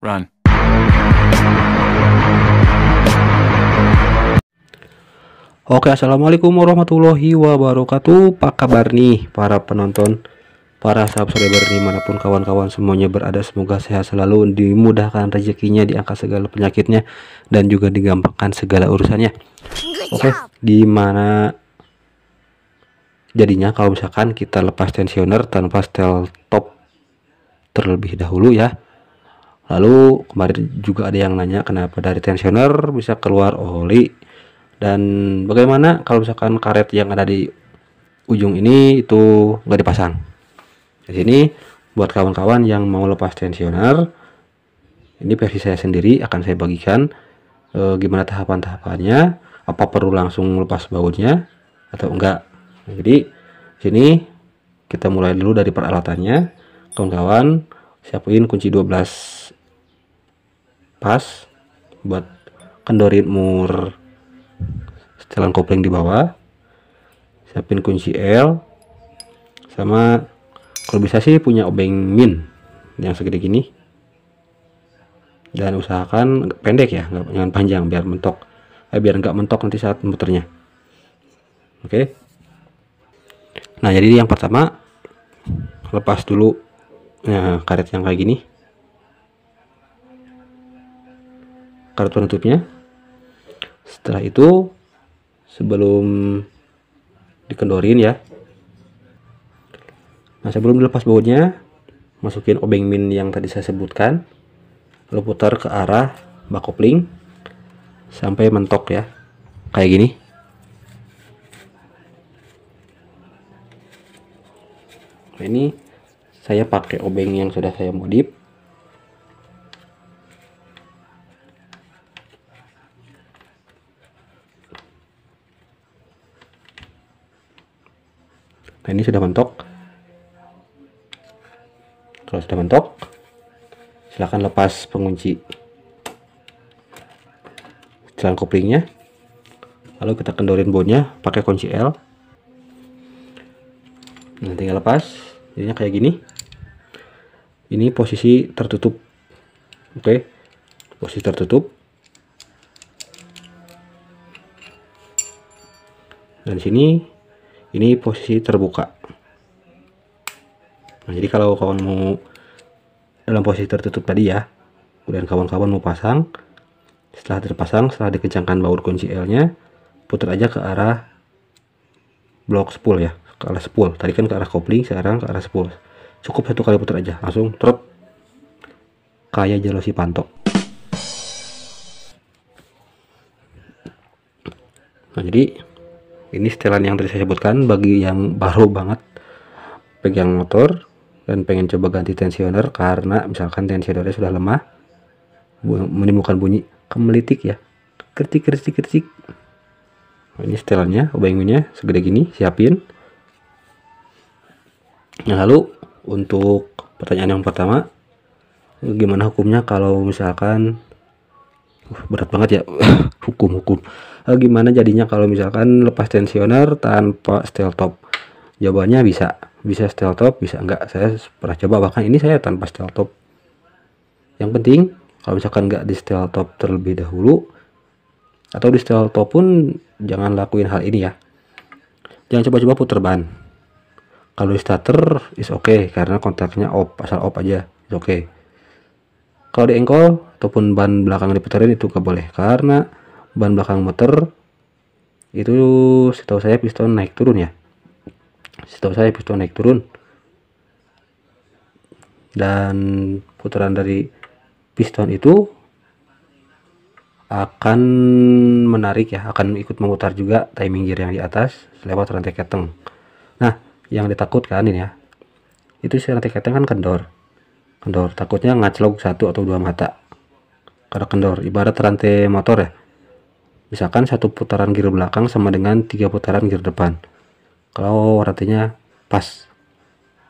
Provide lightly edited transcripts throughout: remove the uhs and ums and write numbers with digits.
Run. Oke, assalamualaikum warahmatullahi wabarakatuh. Apa kabar nih para penonton, para subscriber dimanapun kawan-kawan semuanya berada, semoga sehat selalu, dimudahkan rezekinya, diangkat segala penyakitnya, dan juga digampangkan segala urusannya. Oke, dimana jadinya kalau misalkan kita lepas tensioner tanpa setel top terlebih dahulu ya. Lalu kemarin juga ada yang nanya kenapa dari tensioner bisa keluar oli, dan bagaimana kalau misalkan karet yang ada di ujung ini itu nggak dipasang. Di sini buat kawan-kawan yang mau lepas tensioner, ini versi saya sendiri akan saya bagikan gimana tahapan-tahapannya, apa perlu langsung lepas bautnya atau enggak. Nah, jadi sini kita mulai dulu dari peralatannya. Kawan-kawan siapin kunci 12 pas buat kendorin mur setelan kopling di bawah, siapin kunci L, sama kalau bisa sih punya obeng min yang segede gini, dan usahakan pendek ya, jangan panjang biar mentok, biar nggak mentok nanti saat muternya. Oke, nah jadi yang pertama lepas dulu karet yang kayak gini, karet penutupnya. Setelah itu sebelum dikendorin ya, nah sebelum dilepas bautnya, masukin obeng min yang tadi saya sebutkan, lalu putar ke arah bak kopling sampai mentok ya, kayak gini. Nah, ini saya pakai obeng yang sudah saya modif. Nah ini sudah mentok. Kalau sudah mentok, silahkan lepas pengunci setelan koplingnya, lalu kita kendorin bautnya pakai kunci L. Nah tinggal lepas, jadinya kayak gini. Ini posisi tertutup. Oke, posisi tertutup. Dan di sini ini posisi terbuka. Nah jadi kalau kawan mau dalam posisi tertutup tadi ya, kemudian kawan-kawan mau pasang, setelah terpasang, setelah dikencangkan baut kunci L nya, putar aja ke arah blok spool ya, ke arah spool. Tadi kan ke arah kopling, sekarang ke arah spool. Cukup satu kali putar aja, langsung trot kayak jelosi pantok. Nah jadi ini setelan yang tadi saya sebutkan bagi yang baru banget pegang motor dan pengen coba ganti tensioner karena misalkan tensionernya sudah lemah, menimbulkan bunyi kemelitik ya, kertik. Nah, ini setelannya, obeng minnya segede gini, siapin. Nah lalu untuk pertanyaan yang pertama, gimana hukumnya kalau misalkan berat banget ya hukum gimana jadinya kalau misalkan lepas tensioner tanpa setel top? Jawabannya bisa setel top, bisa enggak. Saya pernah coba, bahkan ini saya tanpa setel top. Yang penting kalau misalkan enggak di setel top terlebih dahulu, atau di setel top pun jangan lakuin hal ini ya. Jangan coba-coba puter ban. Kalau di starter is oke, karena kontaknya off, asal off aja is oke. Kalau di engkol ataupun ban belakang diputerin itu nggak boleh, karena ban belakang motor itu setahu saya piston naik turun ya, dan putaran dari piston itu akan menarik ya, akan ikut memutar juga timing gear yang di atas lewat rantai keteng. Nah yang ditakutkan ini ya, itu si rantai keteng kan kendor, takutnya ngaclok satu atau dua mata karena kendor. Ibarat rantai motor ya, misalkan satu putaran gear belakang sama dengan 3 putaran gear depan. Kalau rantainya pas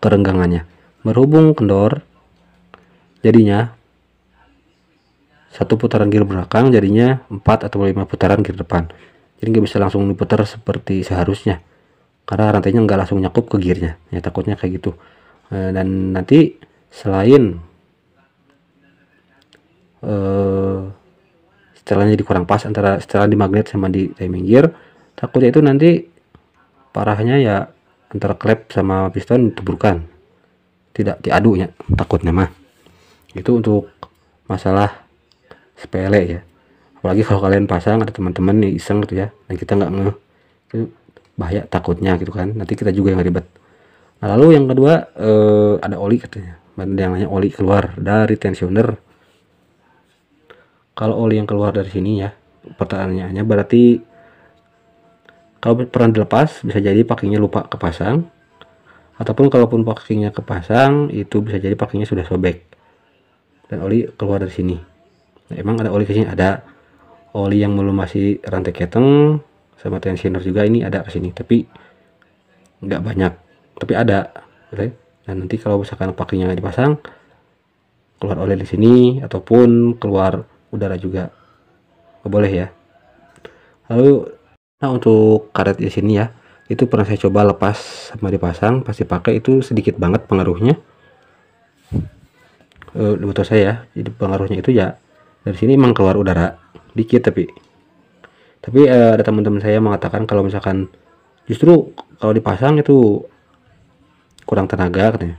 kerenggangannya, berhubung kendor, jadinya satu putaran gear belakang jadinya 4 atau 5 putaran gear depan. Jadi nggak bisa langsung diputar seperti seharusnya, karena rantainya nggak langsung nyakup ke gearnya ya, takutnya kayak gitu. Dan nanti selain setelannya jadi kurang pas antara setelan di magnet sama di timing gear. Takutnya itu nanti parahnya ya antara klep sama piston dituburkan, tidak diadunya takutnya mah. Itu untuk masalah sepele ya, apalagi kalau kalian pasang ada teman-teman nih iseng gitu ya, dan kita nggak ngeh, itu bahaya takutnya gitu kan, nanti kita juga yang ribet. Nah lalu yang kedua ada oli katanya, yang namanya oli keluar dari tensioner. Kalau oli yang keluar dari sini ya, pertanyaannya berarti kalau pernah dilepas bisa jadi pakinya lupa kepasang, ataupun kalaupun pakinya kepasang itu bisa jadi pakinya sudah sobek dan oli keluar dari sini. Nah, emang ada oli ke sini, ada oli yang melumasi rantai keteng sama tensioner juga, ini ada ke sini tapi nggak banyak, tapi ada. Dan nanti kalau misalkan pakinya nggak dipasang, keluar oli di sini ataupun keluar udara juga nggak boleh ya. Lalu nah untuk karet di sini ya, itu pernah saya coba lepas sama dipasang, pasti pakai itu sedikit banget pengaruhnya di motor saya. Jadi pengaruhnya itu ya dari sini emang keluar udara dikit, tapi ada teman-teman saya mengatakan kalau misalkan justru kalau dipasang itu kurang tenaga katanya,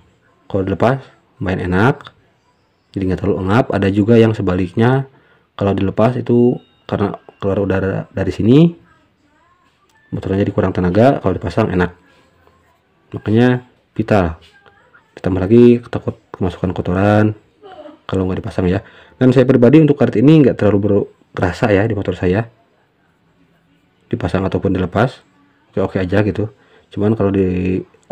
kalau dilepas main enak jadi nggak terlalu engap. Ada juga yang sebaliknya, kalau dilepas itu karena keluar udara dari sini motornya jadi kurang tenaga, kalau dipasang enak. Makanya vital, ditambah lagi takut kemasukan kotoran kalau nggak dipasang ya. Dan saya pribadi untuk karet ini nggak terlalu berasa ya di motor saya, dipasang ataupun dilepas oke aja gitu. Cuman kalau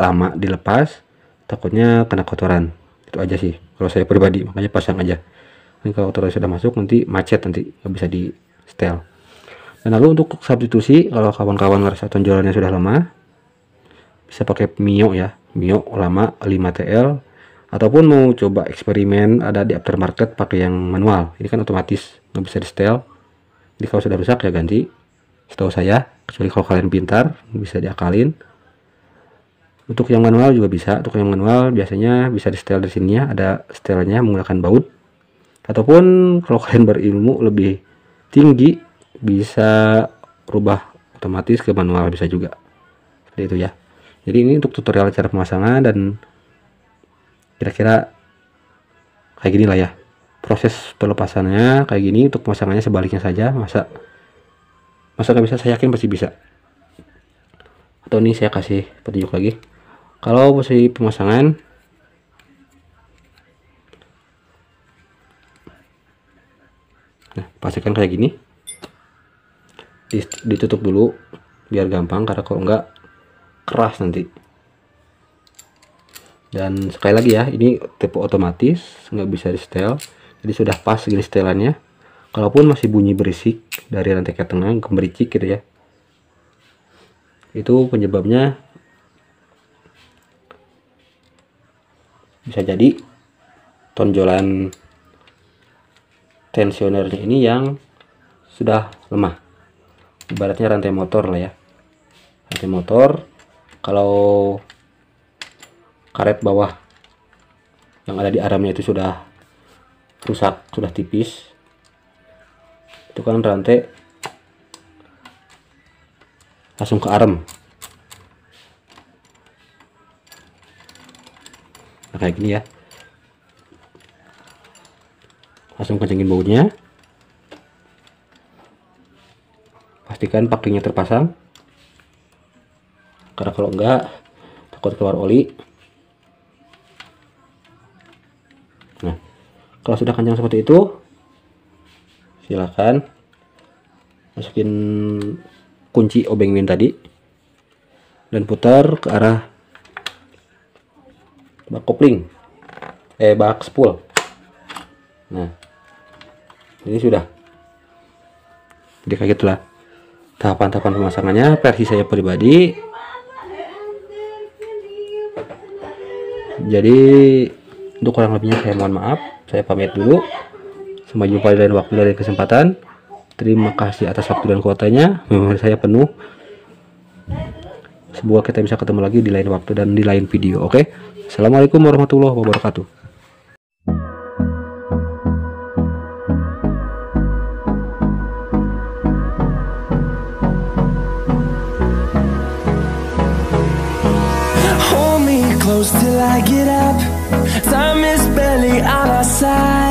lama dilepas takutnya kena kotoran, itu aja sih kalau saya pribadi, makanya pasang aja. Dan kalau kotoran sudah masuk nanti macet, nanti nggak bisa di setel. Dan lalu untuk substitusi, kalau kawan-kawan ngerasa tonjolannya sudah lama, bisa pakai Mio ya, Mio lama 5TL, ataupun mau coba eksperimen ada di aftermarket pakai yang manual. Ini kan otomatis nggak bisa di setel, jadi kalau sudah rusak ya ganti, setahu saya, kecuali kalau kalian pintar bisa diakalin. Untuk yang manual juga bisa, untuk yang manual biasanya bisa di setel dari sininya, ada setelannya menggunakan baut, ataupun kalau kalian berilmu lebih tinggi bisa rubah otomatis ke manual, bisa juga seperti itu ya. Jadi ini untuk tutorial cara pemasangan, dan kira-kira kayak gini lah ya proses pelepasannya, kayak gini. Untuk pemasangannya sebaliknya saja, masa nggak bisa, saya yakin pasti bisa. Atau ini saya kasih petunjuk lagi, kalau posisi pemasangan nah pastikan kayak gini, ditutup dulu biar gampang, karena kalau enggak keras nanti. Dan sekali lagi ya, ini tipe otomatis nggak bisa di setel, jadi sudah pas gini setelannya. Kalaupun masih bunyi berisik dari rantai ketengah, gemericik gitu ya, itu penyebabnya bisa jadi tonjolan tensionernya ini yang sudah lemah. Ibaratnya rantai motor lah ya, rantai motor kalau karet bawah yang ada di aramnya itu sudah rusak, sudah tipis, itu kan rantai langsung ke arem. Nah kayak gini ya, langsung kencengin bautnya, pastikan pakinya terpasang, karena kalau enggak takut keluar oli. Nah kalau sudah kencang seperti itu, silakan masukin kunci obeng min tadi dan putar ke arah bak kopling, bak spool. Nah ini sudah, jadi kayak gitulah tahapan-tahapan pemasangannya versi saya pribadi. Jadi untuk kurang lebihnya saya mohon maaf, saya pamit dulu, sampai jumpa di lain waktu dan kesempatan. Terima kasih atas waktu dan kuotanya, memori saya penuh. Semoga kita bisa ketemu lagi di lain waktu dan di lain video. Oke, Assalamualaikum warahmatullahi wabarakatuh. close till I get up. Time is barely on our side.